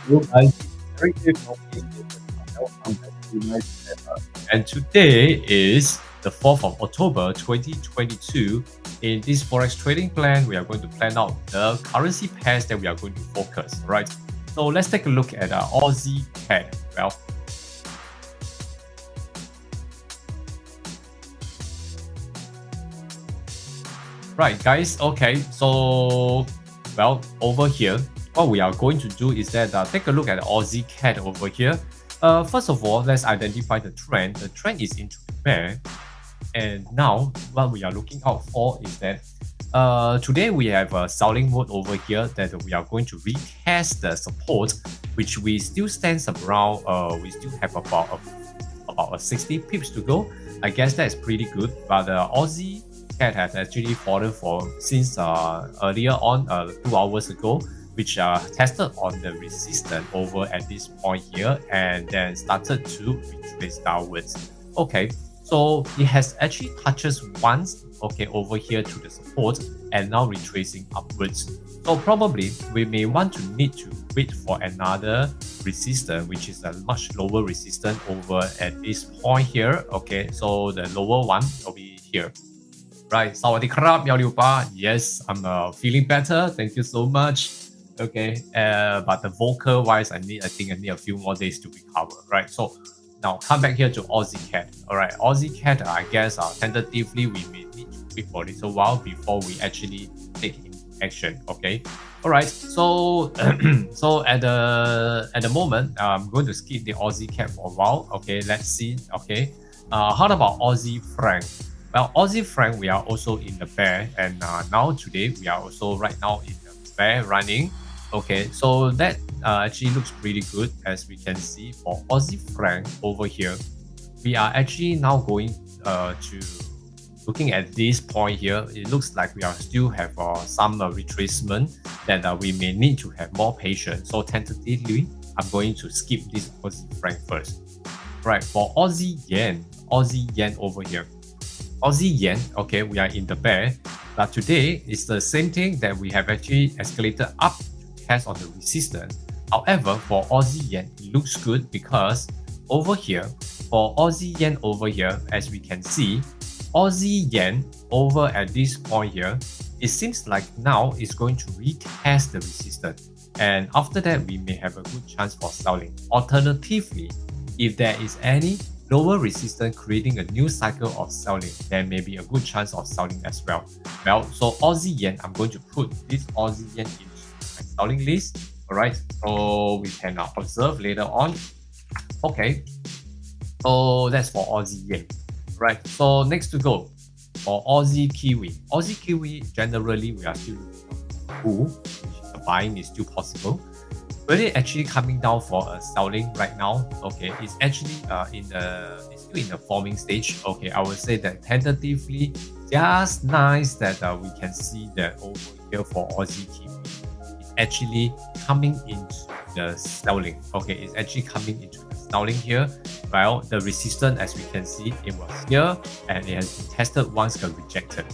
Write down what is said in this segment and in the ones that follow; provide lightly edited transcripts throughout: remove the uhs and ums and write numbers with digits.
Hello guys, very good morning. Welcome back to my channel. And today is the 4th of October 2022. In this Forex trading plan, we are going to plan out the currency pairs that we are going to focus, right? So let's take a look at Aussie CAD. Right guys, okay, so over here what we are going to do is that take a look at Aussie CAD over here. First of all, let's identify the trend. The trend is into the bear, and now what we are looking out for is that today we have a selling mode over here that we are going to retest the support, which we still stands around. We still have about 60 pips to go. I guess that is pretty good, but Aussie CAD has actually fallen since earlier on 2 hours ago, which tested on the resistance over at this point here and then started to retrace downwards. Okay, so it has actually touches once, okay, over here to the support and now retracing upwards. So probably we may need to wait for another resistance, which is a much lower resistance over at this point here. Okay, so the lower one will be here. Right, Sawadee krap, Yao Liu Ba. Yes, I'm feeling better. Thank you so much. Okay, but the vocal wise, I think I need a few more days to recover. Right, so now come back here to Aussie CAD. All right, Aussie CAD, I guess tentatively we may need to wait for a little while before we actually take action. Okay, all right. So so at the moment, I'm going to skip the Aussie CAD for a while. Okay, let's see. Okay, how about Aussie franc? Well, Aussie franc, we are also in the bear, and now today we are also right now in the bear running. Okay, so that actually looks pretty good, as we can see for Aussie franc over here. We are actually now going to looking at this point here. It looks like we are still have some retracement that we may need to have more patience. So tentatively, I'm going to skip this Aussie franc first. Right, for Aussie yen over here. Aussie yen, okay, we are in the bear, but today is the same thing that we have actually escalated up to test on the resistance. However, for Aussie yen, it looks good because over here, for Aussie yen over here, as we can see, Aussie yen over at this point here, it seems like now it's going to retest the resistance. And after that, we may have a good chance for selling. Alternatively, if there is any lower resistance creating a new cycle of selling, there may be a good chance of selling as well. Well, so Aussie yen, I'm going to put this Aussie yen into my selling list. All right, so we can observe later on. Okay, so that's for Aussie yen. Right, so next to go for Aussie Kiwi. Aussie Kiwi, generally we are still looking for bull, which the buying is still possible. Really actually coming down for a selling right now. Okay, it's actually it's still in the forming stage. Okay, I would say that tentatively just nice that we can see that over here for Aussie Kiwi, it's actually coming into the selling. Okay, it's actually coming into the selling here. Well, the resistance, as we can see, it was here and it has been tested once, got rejected.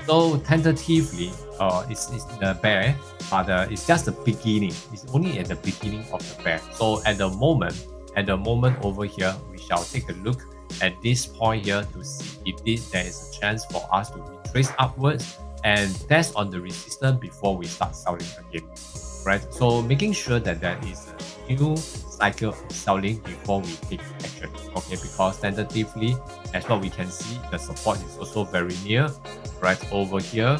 So tentatively, it's in the bear, but it's just the beginning. It's only at the beginning of the bear. So at the moment over here, we shall take a look at this point here to see if there is a chance for us to retrace upwards and test on the resistance before we start selling again. Right? So making sure that there is a new cycle of selling before we take action. Okay, because tentatively, as what we can see, the support is also very near, right over here.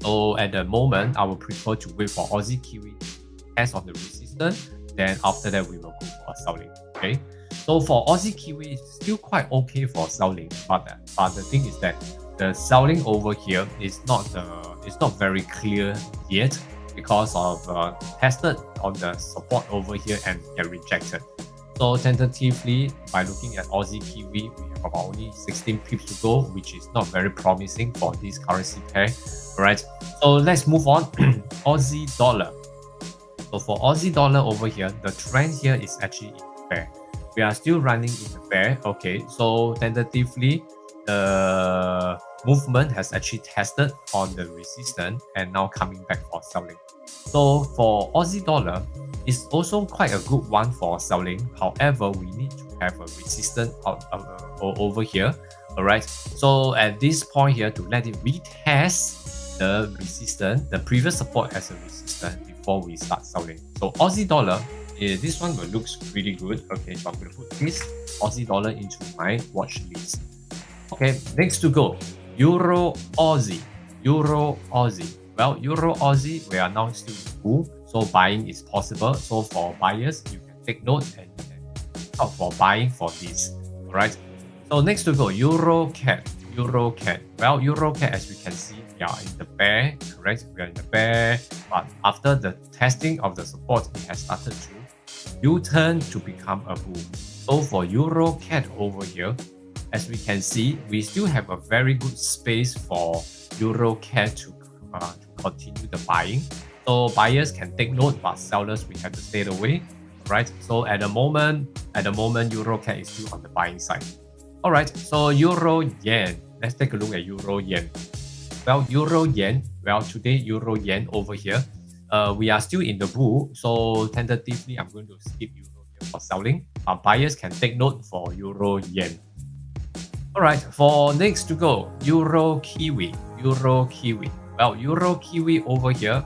So at the moment, I would prefer to wait for Aussie Kiwi test on the resistance. Then after that, we will go for selling. Okay. So for Aussie Kiwi, it's still quite okay for selling, but the thing is that the selling over here is not very clear yet because of tested on the support over here and get rejected. So tentatively, by looking at Aussie Kiwi, we have about only 16 pips to go, which is not very promising for this currency pair. Alright, so let's move on. Aussie dollar. So for Aussie dollar over here, the trend here is actually in the bear. We are still running in the bear. Okay, so tentatively, the movement has actually tested on the resistance and now coming back for selling. So for Aussie dollar, is also quite a good one for selling. However, we need to have a resistance over here. Alright, so at this point here, to let it retest the resistance, the previous support as a resistance before we start selling. So Aussie dollar, this one will looks pretty good. Okay, so I'm going to put this Aussie dollar into my watch list. Okay, next to go, Euro Aussie. Euro Aussie. Well, Euro Aussie, we are now still in bull, so buying is possible. So for buyers, you can take note and you can opt for buying for this. Alright. So next to go, Euro CAD. Euro CAD. Well, Euro CAD, as we can see, we are in the bear, correct? We are in the bear, but after the testing of the support, it has started to U-turn to become a bull. So for Euro CAD over here, as we can see, we still have a very good space for Euro CAD to continue the buying. So buyers can take note, but sellers, we have to stay away, right? So at the moment, Euro CAD is still on the buying side. All right, so Euro Yen. Let's take a look at Euro Yen. Well, Euro Yen. Well, today Euro Yen over here. We are still in the bull, so tentatively I'm going to skip Euro here for selling. Buyers can take note for Euro Yen. All right, for next to go, Euro Kiwi. Euro Kiwi. Well, Euro Kiwi over here,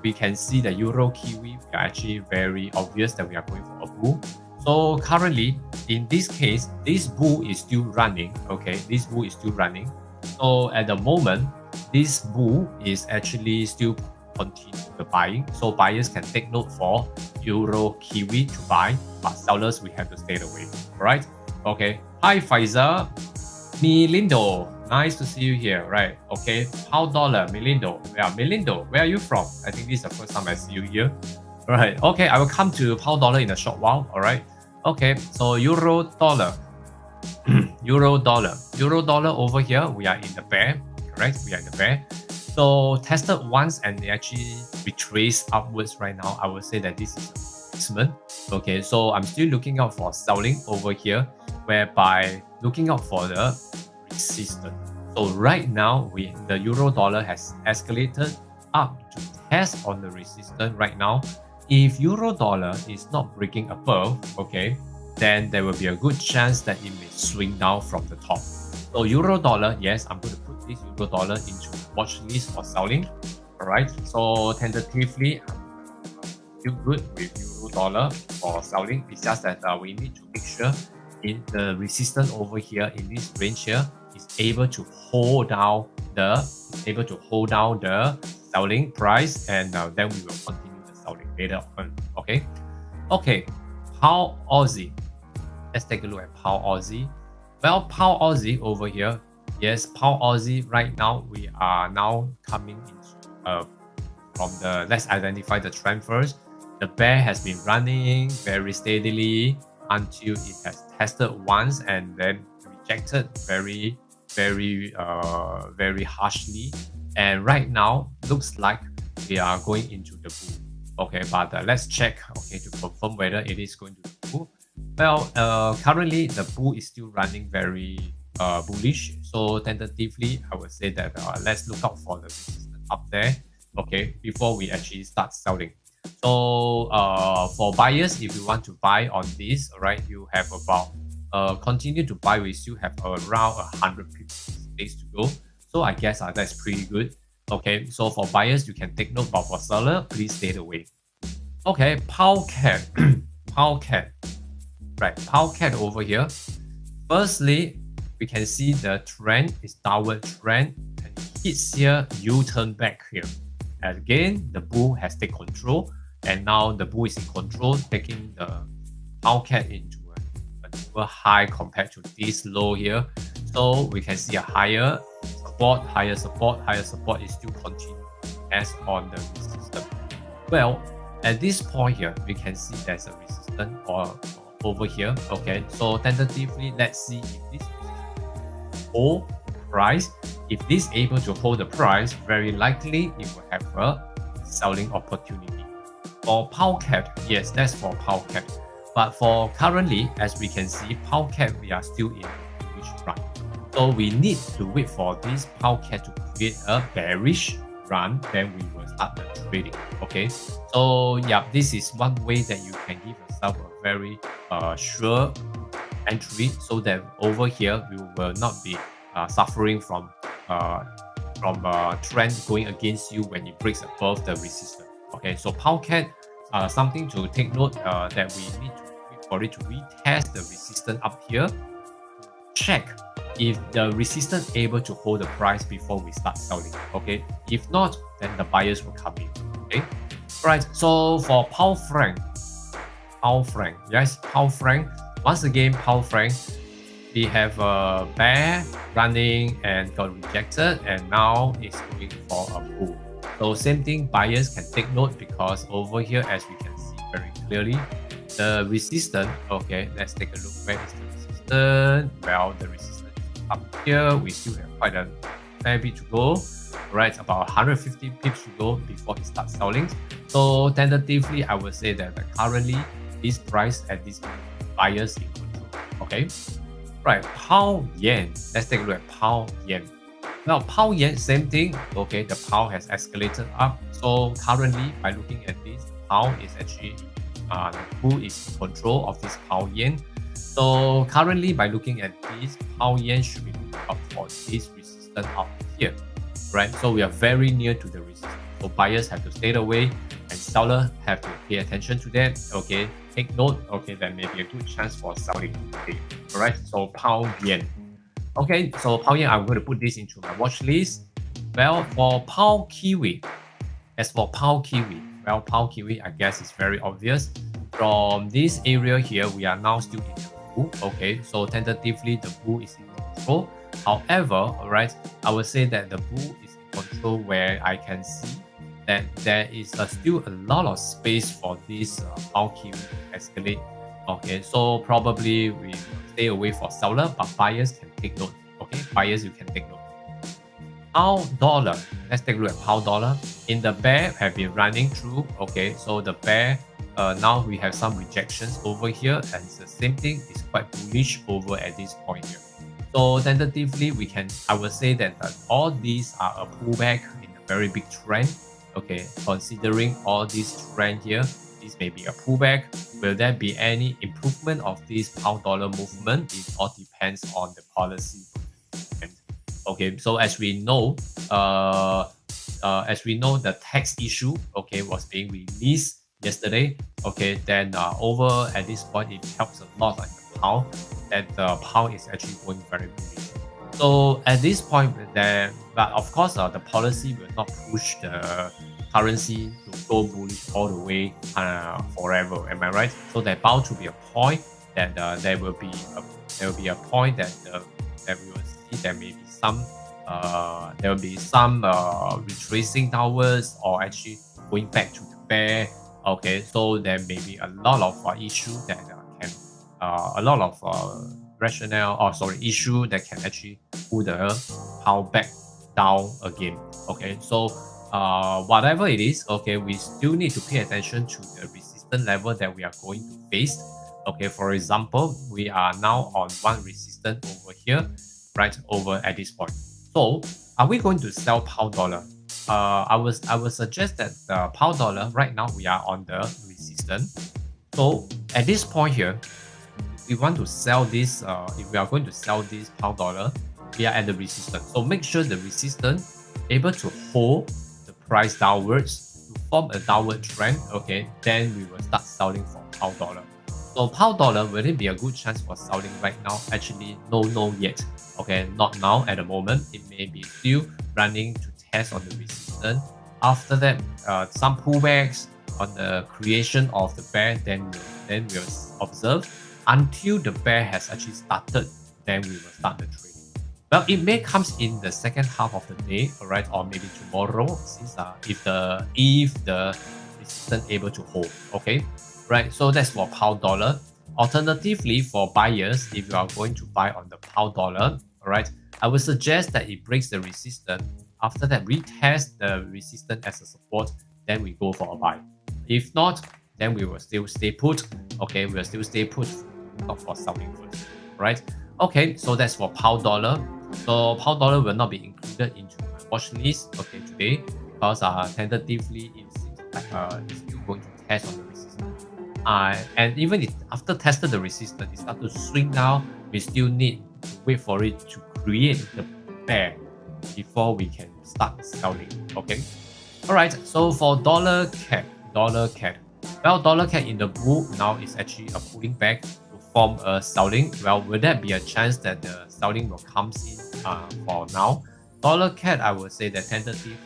we can see the Euro Kiwi. We are actually very obvious that we are going for a bull. So currently, in this case, this bull is still running. Okay, this bull is still running. So at the moment, this bull is actually still continue the buying. So buyers can take note for Euro Kiwi to buy, but sellers, we have to stay away. All right. Okay. Hi, Faisal. Melindo. Nice to see you here. Right. Okay. Pound dollar. Melindo. Yeah, Melindo. Where are you from? I think this is the first time I see you here. All right. Okay. I will come to pound dollar in a short while. All right. Okay, so Euro dollar, Euro dollar over here, we are in the bear, correct? We are in the bear. So tested once and they actually retraced upwards right now. I would say that this is a retracement. Okay, so I'm still looking out for selling over here, whereby looking out for the resistance. So right now, the Euro dollar has escalated up to test on the resistance right now. If Euro dollar is not breaking above, okay, then there will be a good chance that it may swing down from the top. So Euro dollar, yes, I'm going to put this Euro dollar into watch list for selling. All right, so tentatively, I'm still good with Euro dollar for selling. It's just that we need to make sure in the resistance over here in this range here is able to hold down the selling price, and then we will continue selling later on. Okay, Pound Aussie. Let's take a look at Pound Aussie. Well, Pound Aussie over here, yes, Pound Aussie right now, we are now coming into from the, let's identify the trend first. The bear has been running very steadily until it has tested once and then rejected very harshly, and right now looks like we are going into the bull. Okay, but let's check, okay, to confirm whether it is going to the bull. Well, currently the bull is still running very bullish. So tentatively, I would say that let's look out for the resistance up there, okay, before we actually start selling. So for buyers, if you want to buy on this, all right, you have about continue to buy. We still have around 100 days to go. So I guess that's pretty good. Okay, so for buyers, you can take note, but for seller, please stay away. Okay, Pound CAD. Pound CAD. Right, Pound CAD over here. Firstly, we can see the trend is downward trend and hits here, U-turn back here. And again, the bull has taken control, and now the bull is in control, taking the Pound CAD into a newer high compared to this low here. So we can see a higher support is still continuing as on the resistance. Well, at this point here, we can see there's a resistance or over here. Okay, so tentatively, let's see if this hold price. If this able to hold the price, very likely it will have a selling opportunity. For Pound CAD, yes, that's for Pound CAD. But for currently, as we can see, Pound CAD, we are still in bullish run. So we need to wait for this Pound CAD to create a bearish run, then we will start the trading. Okay, so yeah, this is one way that you can give yourself a very sure entry, so that over here we will not be suffering from trend going against you when it breaks above the resistance. Okay, so Powcat, something to take note that we need to wait for it to retest the resistance up here. Check if the resistance able to hold the price before we start selling. Okay, if not, then the buyers will come in. Okay, right. So for Pound Franc, yes, Pound Franc. Once again, Pound Franc, we have a bear running and got rejected, and now it's going for a bull. So same thing, buyers can take note, because over here, as we can see very clearly, the resistance. Okay, let's take a look. Where is the resistance? Well, the resistance is up here. We still have quite a fair bit to go. Right, about 150 pips to go before it starts selling. So tentatively, I would say that currently this price at this moment, buyers in control. Okay, right. Pound Yen. Let's take a look at Pound Yen. Now, Pound Yen, same thing. Okay, the pound has escalated up. So currently, by looking at this, pound is actually who is in control of this Pound Yen. So currently, by looking at this, Pound Yen should be looking up for this resistance out here. Right, so we are very near to the resistance. So buyers have to stay away, and sellers have to pay attention to that. Okay, take note. Okay, that may be a good chance for selling. Okay, all right. So Pound Yen. Okay, so Pound Yen, I'm going to put this into my watch list. Well, for Pound Kiwi, as for Pound Kiwi, well, Pound Kiwi, I guess it's very obvious. From this area here, we are now still in the bull. Okay, so tentatively the bull is in control. However, all right, I would say that the bull is in control where I can see that there is still a lot of space for this Pound Kiwi to escalate. Okay, so probably we will stay away for seller, but buyers can take note. Okay, buyers, you can take note. Pound dollar. Let's take a look at pound dollar. In the bear have been running through. Okay, so the bear, now we have some rejections over here, and it's the same thing. It's quite bullish over at this point here. So tentatively, I would say that all these are a pullback in a very big trend. Okay, considering all this trend here, this may be a pullback. Will there be any improvement of this pound dollar movement? It all depends on the policy. Okay, so as we know, the tax issue, okay, was being released yesterday. Okay, then over at this point, it helps a lot on the pound. That the pound is actually going very bullish. So at this point, but of course, the policy will not push the currency to go bullish all the way forever. Am I right? So there's bound to be a point that there will be a point that we will see there may be some retracing downwards, or actually going back to the bear. Okay, so there may be a lot of issues that issue that can actually pull the pound back down again. Okay, so whatever it is, okay, we still need to pay attention to the resistance level that we are going to face. Okay, for example, we are now on one resistance over here, right over at this point. So are we going to sell pound dollar? I would suggest that the pound dollar right now we are on the resistance. So at this point here, we want to sell this. If we are going to sell this pound dollar, we are at the resistance. So make sure the resistance able to hold the price downwards to form a downward trend. Okay, then we will start selling for pound dollar. So pound dollar, will it be a good chance for selling right now? Actually, no yet. Okay, not now at the moment. It may be still running to test on the resistance. After that, some pullbacks on the creation of the bear, then we'll observe until the bear has actually started. Then we will start the trading. Well, it may come in the second half of the day, all right, or maybe tomorrow, since if the resistance able to hold. Okay, right. So that's for pound dollar. Alternatively, for buyers, if you are going to buy on the pound dollar, all right, I would suggest that it breaks the resistance. After that, retest the resistance as a support, then we go for a buy. If not, then we will still stay put. Okay, we'll still stay put, not for selling first, right? Okay, so that's for pound dollar. So pound dollar will not be included into my watch list, okay, today. because tentatively it seems like it's still going to test on the resistance. And even if after tested the resistance, it starts to swing down, we still need to wait for it to create the pair before we can start selling. Okay. Alright, so for dollar CAD. Well, dollar CAD in the bull now is actually a pulling back to form a selling. Well, will there be a chance that the selling will come in for now? Dollar CAD, I would say that tentatively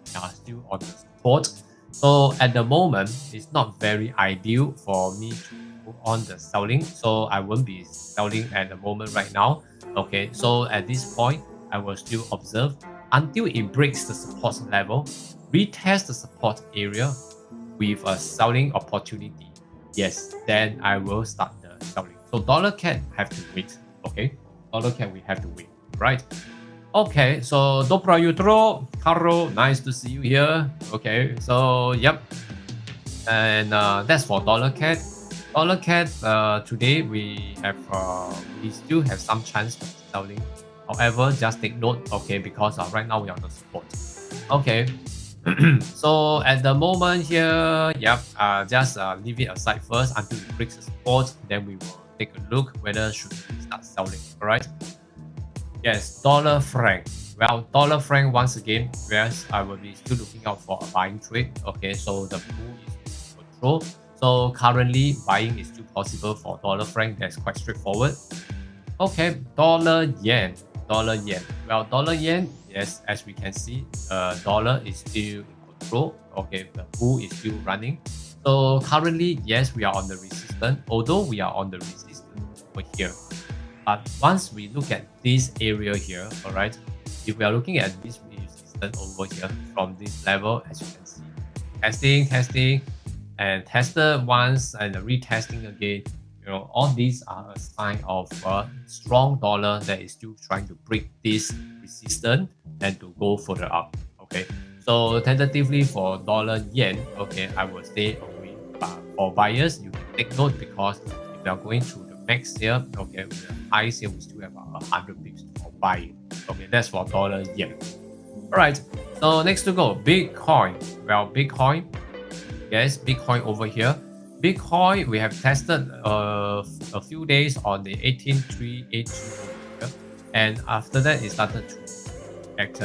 we are still on the support. So at the moment, it's not very ideal for me to move on the selling. So I won't be selling at the moment right now. Okay, so at this point, I will still observe until it breaks the support level, retest the support area with a selling opportunity. Yes, then I will start the selling. So dollar CAD have to wait. Okay, dollar CAD we have to wait. Right. Okay, so dobro jutro, Carlo. Nice to see you here. Okay, so yep, and that's for dollar CAD. Dollar CAD. Today we still have some chance of selling. However, just take note. Okay, because right now we are on the support. Okay. So at the moment here, yep, just leave it aside first until it breaks the support. Then we will take a look whether should we start selling. All right. Yes, dollar franc. Well, dollar franc once again, whereas I will be still looking out for a buying trade. Okay, so the pool is in control. So currently buying is still possible for dollar franc. That's quite straightforward. Okay, dollar yen. Well, dollar yen, yes, as we can see, dollar is still in control. Okay, the bull is still running. So currently, yes, we are on the resistance. Although we are on the resistance over here, but once we look at this area here, all right, if we are looking at this resistance over here from this level, as you can see, testing, and tested once and retesting again. You know, all these are a sign of a strong dollar that is still trying to break this resistance and to go further up. Okay, so tentatively for dollar yen, okay, I will stay away. But for buyers, you can take note because if we are going through the max here, okay, with the highs here, we still have 100 pips for buying. Okay, that's for dollar yen. All right, so next to go, Bitcoin. Well, Bitcoin, yes, Bitcoin over here. Bitcoin, we have tested a few days on the 18,382 and after that it started to act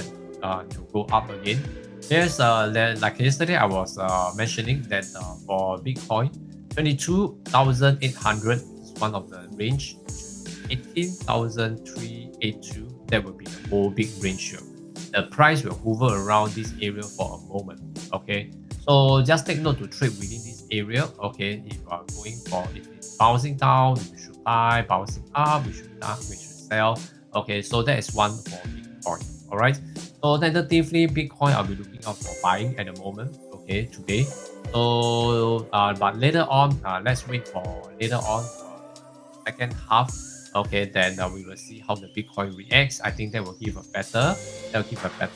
to go up again. There's like yesterday I was mentioning that for Bitcoin, 22,800 is one of the range. 18,382, that will be the whole big range here. The price will hover around this area for a moment. Okay. So just take note to trade within this area. Okay, if you are going for, if it's bouncing down, we should buy. Bouncing up, we should sell. Okay, so that is one for Bitcoin. All right. So tentatively, Bitcoin I'll be looking out for buying at the moment. Okay, today. So but later on, let's wait for later on second half. Okay, then we will see how the Bitcoin reacts. I think that will give a better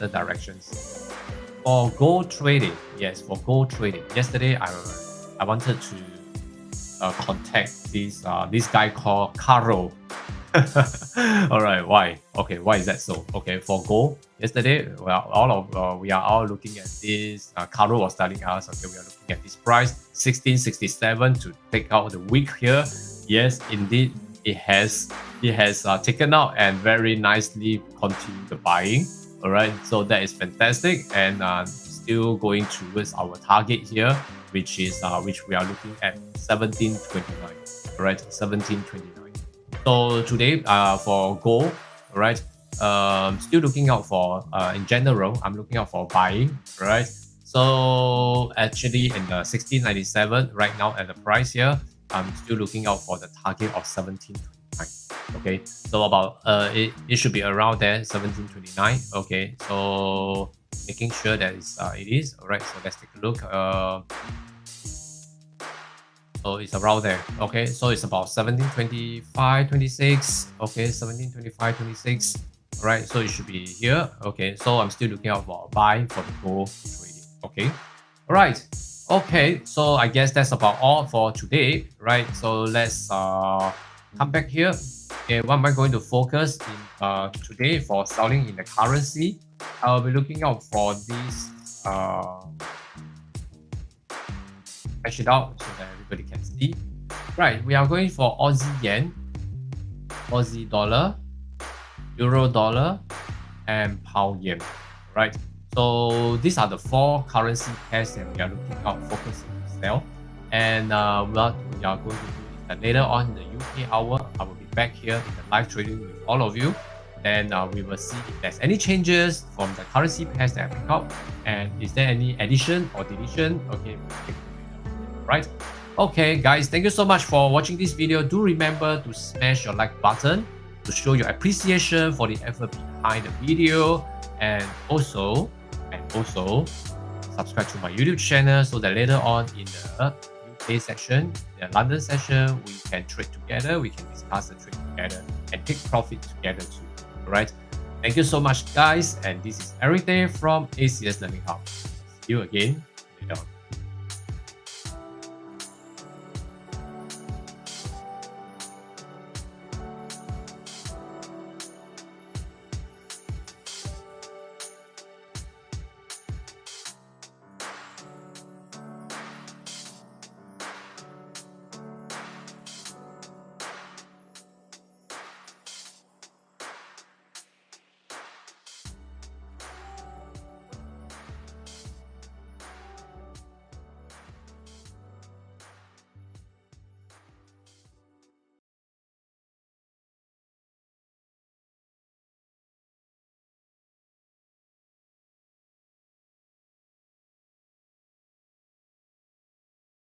direction. For gold trading, yes, for gold trading. Yesterday, I wanted to contact this guy called Carlo. All right, why? Okay, why is that so? Okay, for gold, yesterday, well, we are all looking at this. Carlo was telling us, okay, we are looking at this price 1667 to take out the wick here. Yes, indeed, it has taken out and very nicely continued the buying. All right, so that is fantastic, and still going towards our target here, which is which we are looking at 1729. All right, 1729. So today, for gold, all right, still looking out for in general, I'm looking out for buying. All right, so actually in the 1697 right now at the price here, I'm still looking out for the target of 1729. Okay, so about it should be around there, 1729. Okay, so making sure that it is all right. So let's take a look. So it's around there. Okay, so it's about 1725, 26. Okay, 1725, 26. All right, so it should be here. Okay, so I'm still looking out for a buy for the gold trading. Okay, all right. Okay, so I guess that's about all for today, right? So let's come back here. Okay, what am I going to focus in today for selling in the currency? I'll be looking out for this Hash it out so that everybody can see. Right, we are going for Aussie yen, Aussie dollar, Euro dollar, and pound yen. Right, so these are the 4 currency pairs that we are looking out, focusing to sell. And what we are going to do is that later on in the UK hour, I will be back here in the live trading with all of you. Then we will see if there's any changes from the currency pairs that I pick up, and is there any addition or deletion. Okay, right. Okay guys, thank you so much for watching this video. Do remember to smash your like button to show your appreciation for the effort behind the video, and also subscribe to my YouTube channel so that later on in the UK section, the London session, we can trade together, we can discuss the trade together and take profit together too. Alright, thank you so much guys, and this is everything from ACS Learning Hub. See you again later on.